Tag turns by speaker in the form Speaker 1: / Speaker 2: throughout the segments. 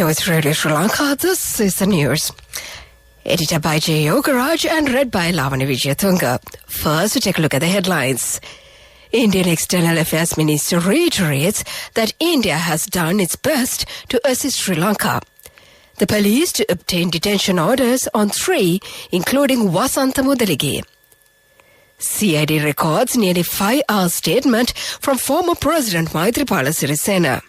Speaker 1: You're with Radio Sri Lanka. This is the news. Edited by J. Yogaraj and read by Lavani Vijayatunga. First, we take a look at the headlines. Indian External Affairs Minister reiterates that India has done its best to assist Sri Lanka. The police to obtain detention orders on 3, including Vasantha Mudalige. CID records nearly 5-hour statement from former President Maithripala Sirisena.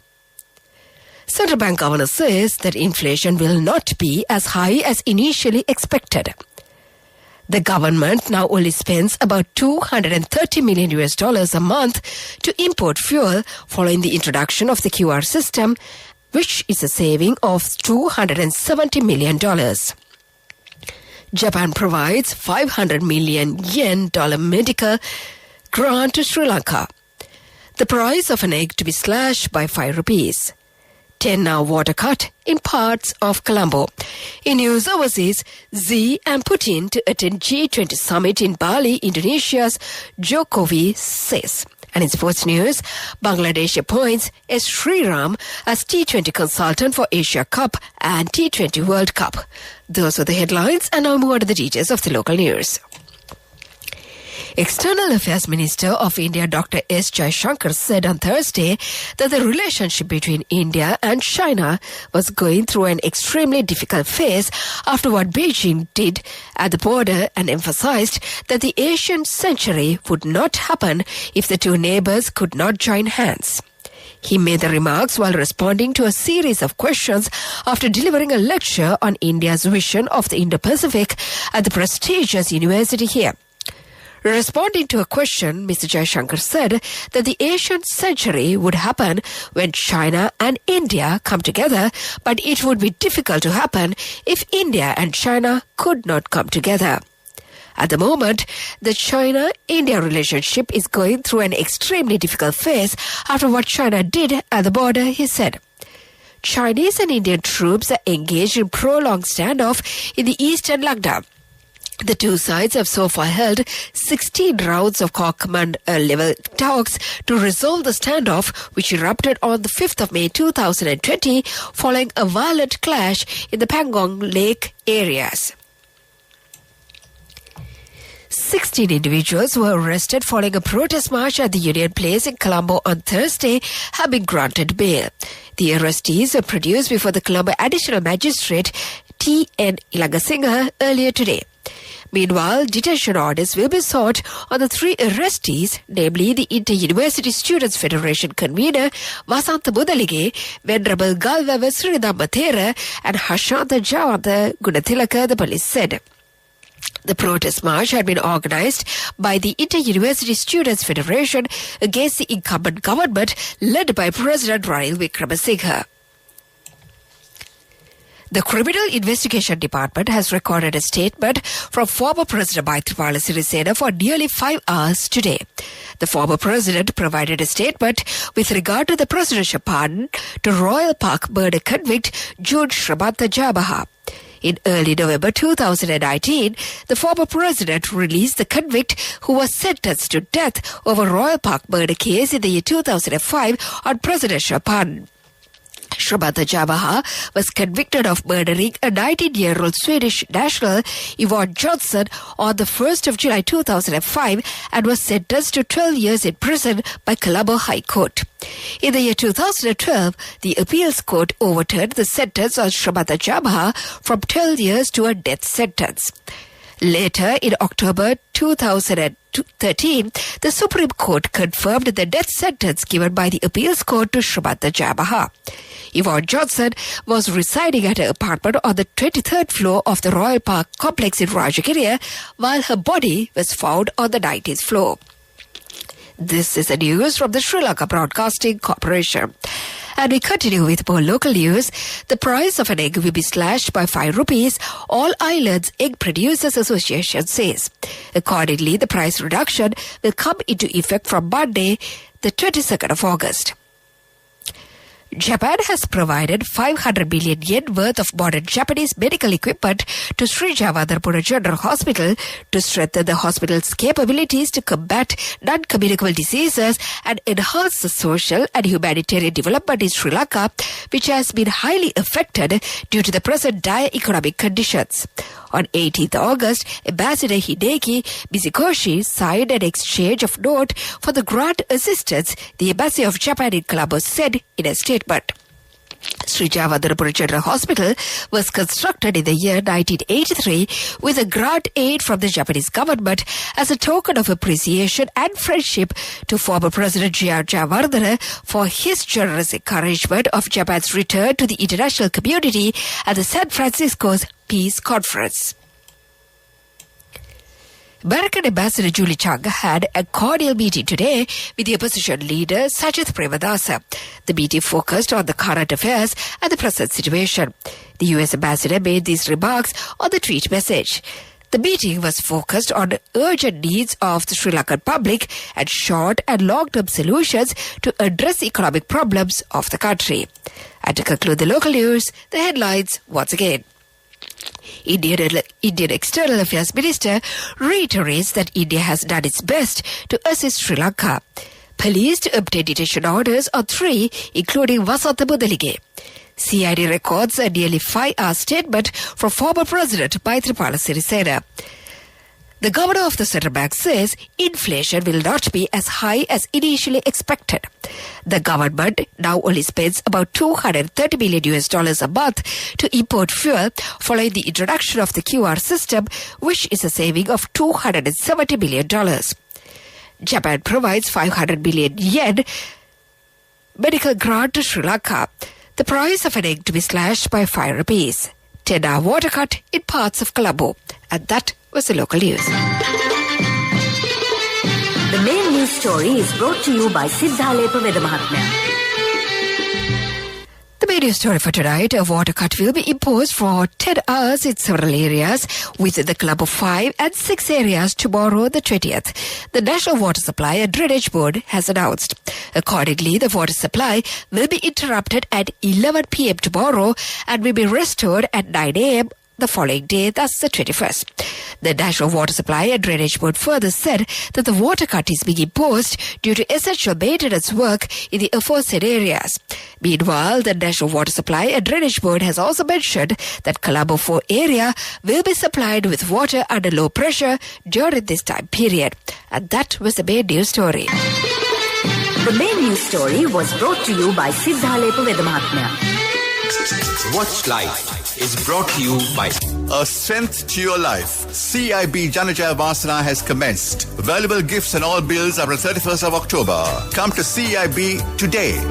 Speaker 1: Central Bank Governor says that inflation will not be as high as initially expected. The government now only spends about $230 million a month to import fuel following the introduction of the QR system, which is a saving of $270 million. Japan provides 500 million yen medical grant to Sri Lanka. The price of an egg to be slashed by 5 rupees. 10-hour water cut in parts of Colombo. In news overseas, Xi and Putin to attend G20 summit in Bali, Indonesia's Jokowi says. And in sports news, Bangladesh appoints S. Sriram as T20 consultant for Asia Cup and T20 World Cup. Those were the headlines, and now more to the details of the local news. External Affairs Minister of India Dr. S. Jaishankar said on Thursday that the relationship between India and China was going through an extremely difficult phase after what Beijing did at the border, and emphasized that the Asian century would not happen if the two neighbors could not join hands. He made the remarks while responding to a series of questions after delivering a lecture on India's vision of the Indo-Pacific at the prestigious university here. Responding to a question, Mr. Jaishankar said that the Asian century would happen when China and India come together, but it would be difficult to happen if India and China could not come together. At the moment, the China-India relationship is going through an extremely difficult phase after what China did at the border, he said. Chinese and Indian troops are engaged in prolonged standoff in the eastern Ladakh. The two sides have so far held 16 rounds of core command level talks to resolve the standoff, which erupted on the 5th of May 2020 following a violent clash in the Pangong Lake areas. 16 individuals who were arrested following a protest march at the Union Place in Colombo on Thursday have been granted bail. The arrestees were produced before the Colombo Additional Magistrate T.N. Ilagasinghe earlier today. Meanwhile, detention orders will be sought on the 3 arrestees, namely the Inter-University Students' Federation convener Vasantha Mudalige, Venerable Galvava Srinidhamma Thera and Hashantha Jawantha Gunathilaka, the police said. The protest march had been organized by the Inter-University Students' Federation against the incumbent government led by President Ranil Wickremesinghe. The Criminal Investigation Department has recorded a statement from former President Maithripala Sirisena for nearly 5 hours today. The former president provided a statement with regard to the presidential pardon to Royal Park murder convict June Shribantha Jabaha. In early November 2019, the former president released the convict who was sentenced to death over Royal Park murder case in the year 2005 on presidential pardon. Shribantha Jabaha was convicted of murdering a 19-year-old Swedish national, Yvonne Johnson, on the 1st of July 2005 and was sentenced to 12 years in prison by Colombo High Court. In the year 2012, the appeals court overturned the sentence on Shribantha Jabaha from 12 years to a death sentence. Later, in October 2013, the Supreme Court confirmed the death sentence given by the appeals court to Shribantha Jabaha. Yvonne Johnson was residing at her apartment on the 23rd floor of the Royal Park complex in Rajagiriya, while her body was found on the 19th floor. This is the news from the Sri Lanka Broadcasting Corporation. And we continue with more local news. The price of an egg will be slashed by 5 rupees, All Islands Egg Producers Association says. Accordingly, the price reduction will come into effect from Monday, the 22nd of August. Japan has provided 500 billion yen worth of modern Japanese medical equipment to Sri Jawadarpura General Hospital to strengthen the hospital's capabilities to combat non-communicable diseases and enhance the social and humanitarian development in Sri Lanka, which has been highly affected due to the present dire economic conditions. On 18th August, Ambassador Hideki Mizukoshi signed an exchange of note for the grant assistance, the Embassy of Japan in Colombo said in a statement. Sri Jawadarpura General Hospital was constructed in the year 1983 with a grant aid from the Japanese government as a token of appreciation and friendship to former President J.R. Jayawardena for his generous encouragement of Japan's return to the international community at the San Francisco's Peace Conference. American Ambassador Julie Chung had a cordial meeting today with the opposition leader Sajith Premadasa. The meeting focused on the current affairs and the present situation. The U.S. ambassador made these remarks on the tweet message. The meeting was focused on urgent needs of the Sri Lankan public and short and long-term solutions to address economic problems of the country. And to conclude the local news, the headlines once again. Indian External Affairs Minister reiterates that India has done its best to assist Sri Lanka. Police to obtain detention orders on 3, including Vasantha Mudalige. CID records a nearly 5-hour statement from former President Maithripala Sirisena. The governor of the central bank says inflation will not be as high as initially expected. The government now only spends about $230 million a month to import fuel following the introduction of the QR system, which is a saving of $270 million. Japan provides 500 billion yen medical grant to Sri Lanka. The price of an egg to be slashed by 5 rupees. 10-hour water cut in parts of Colombo. And that was the local news.
Speaker 2: The main news story is brought to you by Siddhalepa Vedamahatmya.
Speaker 1: The main news story for tonight, a water cut will be imposed for 10 hours in several areas within the Colombo 5 and 6 areas tomorrow the 20th. The National Water Supply and Drainage Board has announced. Accordingly, the water supply will be interrupted at 11 p.m. tomorrow and will be restored at 9 a.m. the following day, thus the 21st. The National Water Supply and Drainage Board further said that the water cut is being imposed due to essential maintenance work in the aforesaid areas. Meanwhile, the National Water Supply and Drainage Board has also mentioned that Colombo 4 area will be supplied with water under low pressure during this time period. And that was the main news story.
Speaker 2: The main news story was brought to you by Siddhalepa Vedamahatmya.
Speaker 3: Watch Life is brought to you by
Speaker 4: A Strength to Your Life. CIB Janajaya Vasana has commenced. Valuable gifts and all bills are on 31st of October. Come to CIB today.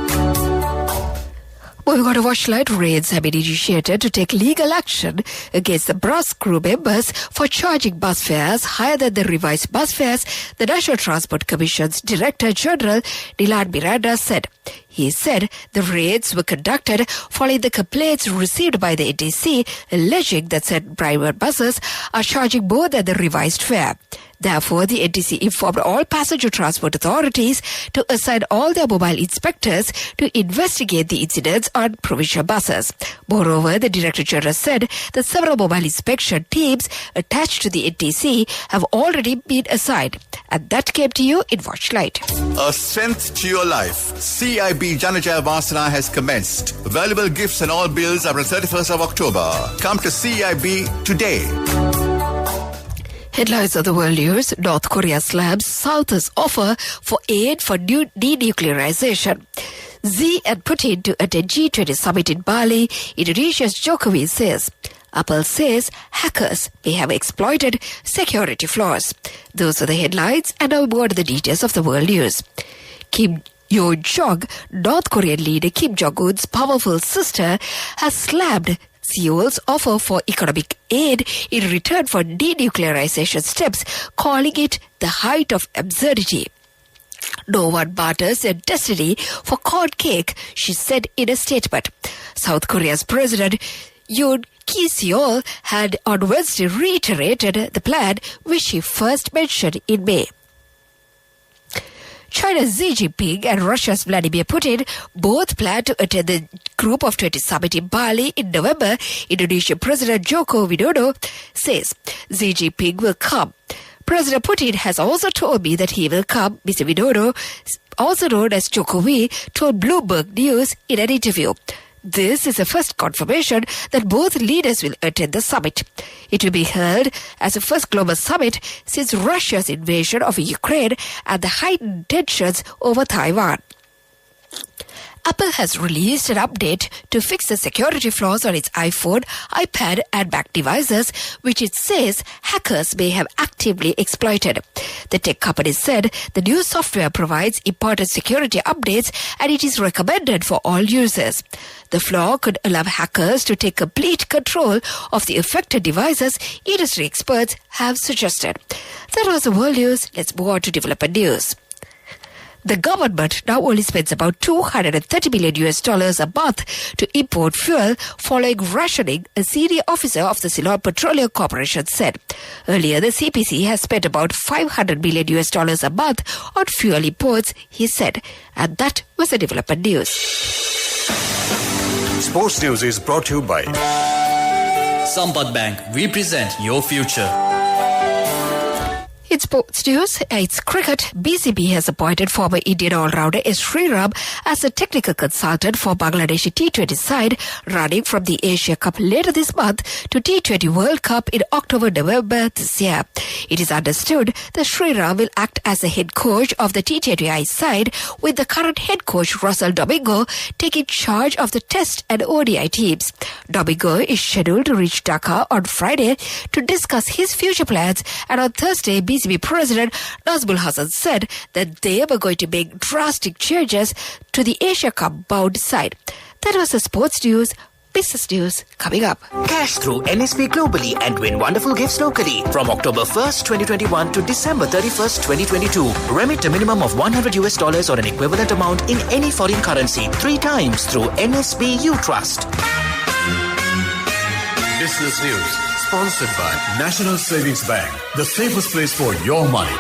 Speaker 1: Moving on to Watchlight, raids have been initiated to take legal action against the bus crew members for charging bus fares higher than the revised bus fares, the National Transport Commission's Director General, Nilan Miranda, said. He said the raids were conducted following the complaints received by the NTC alleging that said private buses are charging more than the revised fare. Therefore, the NTC informed all passenger transport authorities to assign all their mobile inspectors to investigate the incidents on provincial buses. Moreover, the Director General said that several mobile inspection teams attached to the NTC have already been assigned. And that came to you in Watchlight.
Speaker 4: A Strength to Your Life. CIB Janajaya Vasana has commenced. Valuable gifts and all bills are on 31st of October. Come to CIB today.
Speaker 1: Headlines of the world news. North Korea slams South's offer for aid for denuclearization. Xi and Putin to attend G20 summit in Bali. Indonesia's Jokowi says. Apple says hackers may have exploited security flaws. Those are the headlines, and now more to the details of the world news. Kim Yo-jong, North Korean leader Kim Jong-un's powerful sister, has slammed Seoul's offer for economic aid in return for denuclearization steps, calling it the height of absurdity. No one barters their destiny for corn cake, she said in a statement. South Korea's President Yoon Ki-seol had on Wednesday reiterated the plan which he first mentioned in May. China's Xi Jinping and Russia's Vladimir Putin both plan to attend the Group of 20 summit in Bali in November. Indonesian President Joko Widodo says Xi Jinping will come. President Putin has also told me that he will come, Mr. Widodo, also known as Jokowi, told Bloomberg News in an interview. This is the first confirmation that both leaders will attend the summit. It will be held as the first global summit since Russia's invasion of Ukraine and the heightened tensions over Taiwan. Apple has released an update to fix the security flaws on its iPhone, iPad and Mac devices, which it says hackers may have actively exploited. The tech company said the new software provides important security updates and it is recommended for all users. The flaw could allow hackers to take complete control of the affected devices, industry experts have suggested. That was the world news. Let's move on to development news. The government now only spends about $230 million a month to import fuel following rationing, a senior officer of the Ceylon Petroleum Corporation said. Earlier, the CPC has spent about $500 million a month on fuel imports, he said. And that was the development news.
Speaker 5: Sports News is brought to you by
Speaker 6: Sampath Bank. We present your future.
Speaker 1: In sports news, it's cricket. BCB has appointed former Indian all-rounder S. Sriram as the technical consultant for Bangladeshi T20 side running from the Asia Cup later this month to T20 World Cup in October-November this year. It is understood that Sriram will act as the head coach of the T20I side, with the current head coach Russell Domingo taking charge of the Test and ODI teams. Domingo is scheduled to reach Dhaka on Friday to discuss his future plans, and on Thursday, BCB President Nazmul Hassan said that they were going to make drastic changes to the Asia Cup bound side. That was the sports news. Business news coming up.
Speaker 7: Cash through NSP globally and win wonderful gifts locally. From October 1st, 2021 to December 31st, 2022. Remit a minimum of $100 or an equivalent amount in any foreign currency 3 times through NSP You Trust.
Speaker 5: Business News, sponsored by National Savings Bank, the safest place for your money.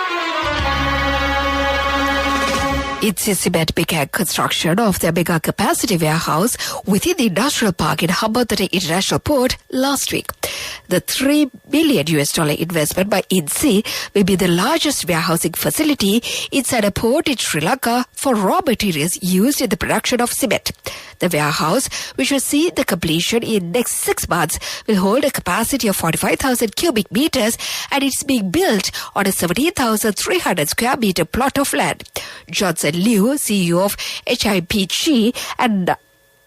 Speaker 1: It's a cement began construction of their mega capacity warehouse within the industrial park in Hambantota International Port last week. The $3 billion investment by INSEE will be the largest warehousing facility inside a port in Sri Lanka for raw materials used in the production of cement. The warehouse, which will see the completion in next 6 months, will hold a capacity of 45,000 cubic meters, and it's being built on a 17,300 square meter plot of land. Johnson Liu, CEO of HIPG, and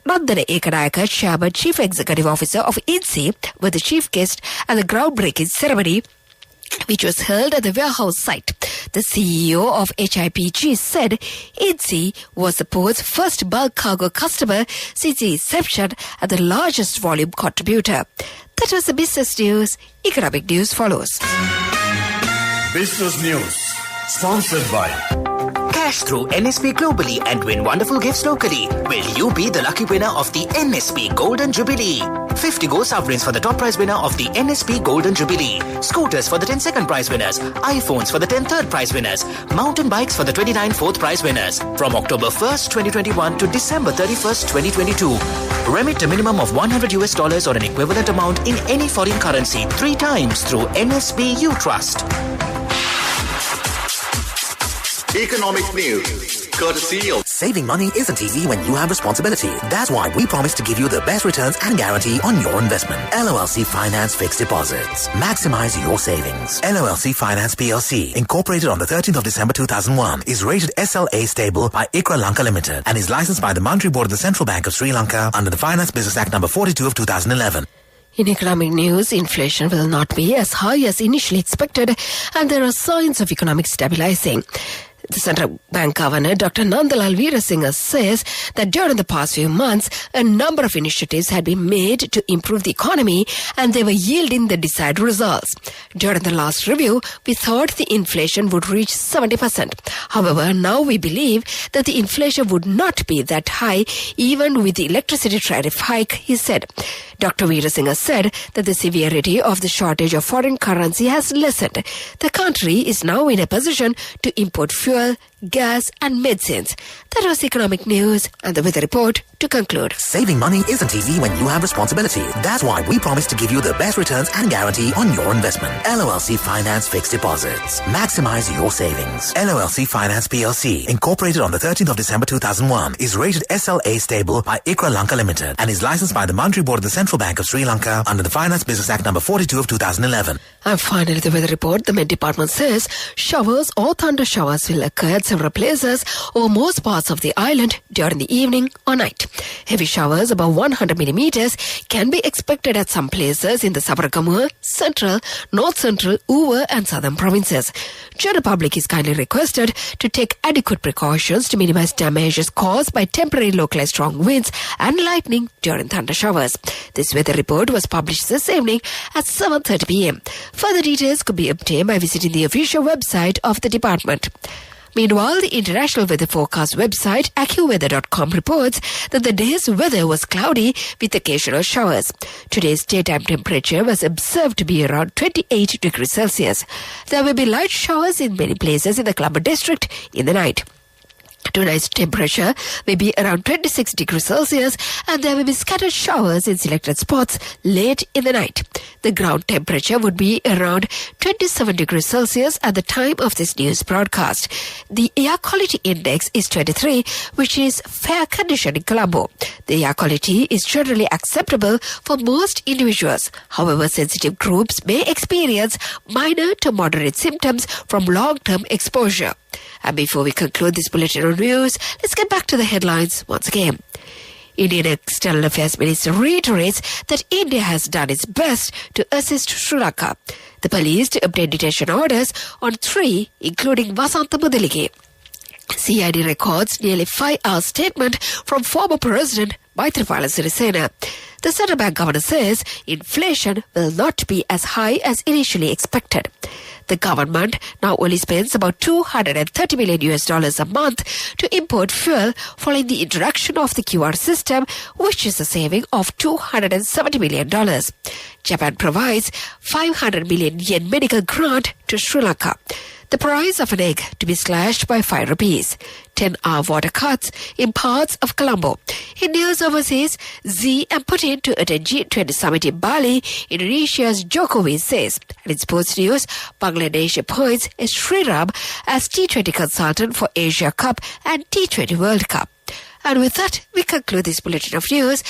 Speaker 1: Nandana Ekanayaka, Chairman, Chief Executive Officer of INSEE, were the chief guest at the groundbreaking ceremony, which was held at the warehouse site. The CEO of HIPG said INSEE was the port's first bulk cargo customer since the inception and the largest volume contributor. That was the business news. Economic news follows.
Speaker 5: Business News, sponsored by
Speaker 7: Cash through NSP globally and win wonderful gifts locally. Will you be the lucky winner of the NSP Golden Jubilee? 50 gold sovereigns for the top prize winner of the NSP Golden Jubilee. Scooters for the 10 second prize winners. iPhones for the 10 third prize winners. Mountain bikes for the 29 fourth prize winners. From October 1st, 2021 to December 31st, 2022. Remit a minimum of $100 or an equivalent amount in any foreign currency 3 times through NSP You Trust.
Speaker 4: Economic news, courtesy of...
Speaker 8: Saving money isn't easy when you have responsibility. That's why we promise to give you the best returns and guarantee on your investment. LOLC Finance Fixed Deposits. Maximize your savings. LOLC Finance PLC, incorporated on the 13th of December 2001, is rated SLA stable by ICRA Lanka Limited and is licensed by the Monetary Board of the Central Bank of Sri Lanka under the Finance Business Act number 42 of 2011.
Speaker 1: In economic news, inflation will not be as high as initially expected, and there are signs of economic stabilizing. The Central Bank Governor, Dr. Nandalal Veerasinghe, says that during the past few months, a number of initiatives had been made to improve the economy and they were yielding the desired results. During the last review, we thought the inflation would reach 70%. However, now we believe that the inflation would not be that high even with the electricity tariff hike, he said. Dr. Veerasinghe said that the severity of the shortage of foreign currency has lessened. The country is now in a position to import fuel, gas and medicines. That was economic news and the weather report to conclude.
Speaker 8: Saving money isn't easy when you have responsibility. That's why we promise to give you the best returns and guarantee on your investment. LOLC Finance Fixed Deposits. Maximize your savings. LOLC Finance PLC, incorporated on the 13th of December 2001, is rated SLA stable by ICRA Lanka Limited and is licensed by the Monetary Board of the Central Bank of Sri Lanka under the Finance Business Act number 42 of 2011.
Speaker 1: And finally, the weather report. The Met Department says showers or thunder showers will occur at several places over most parts of the island during the evening or night. Heavy showers above 100 millimeters can be expected at some places in the Sabaragamuwa, Central, North Central, Uva and Southern provinces. General public is kindly requested to take adequate precautions to minimize damages caused by temporary localized strong winds and lightning during thunder showers. This weather report was published this evening at 7:30 p.m. Further details could be obtained by visiting the official website of the department. Meanwhile, the International Weather Forecast website, AccuWeather.com, reports that the day's weather was cloudy with occasional showers. Today's daytime temperature was observed to be around 28 degrees Celsius. There will be light showers in many places in the Colombo district in the night. Tonight's temperature may be around 26 degrees Celsius and there will be scattered showers in selected spots late in the night. The ground temperature would be around 27 degrees Celsius at the time of this news broadcast. The air quality index is 23, which is fair condition in Colombo. The air quality is generally acceptable for most individuals. However, sensitive groups may experience minor to moderate symptoms from long-term exposure. And before we conclude this bulletin on news, let's get back to the headlines once again. Indian External Affairs Minister reiterates that India has done its best to assist Sri Lanka. The police to obtain detention orders on 3, including Vasantha Mudalike. CID records nearly 5-hour statement from former President Maithripala Sirisena. The central bank governor says inflation will not be as high as initially expected. The government now only spends about $230 million a month to import fuel following the introduction of the QR system, which is a saving of $270 million. Japan provides 500 million yen medical grant to Sri Lanka. The price of an egg to be slashed by 5 rupees. 10-hour water cuts in parts of Colombo. In news overseas, Xi and Putin to attend G20 summit in Bali, Indonesia's Jokowi says. And in sports news, Bangladesh appoints Sriram as T20 consultant for Asia Cup and T20 World Cup. And with that, we conclude this bulletin of news.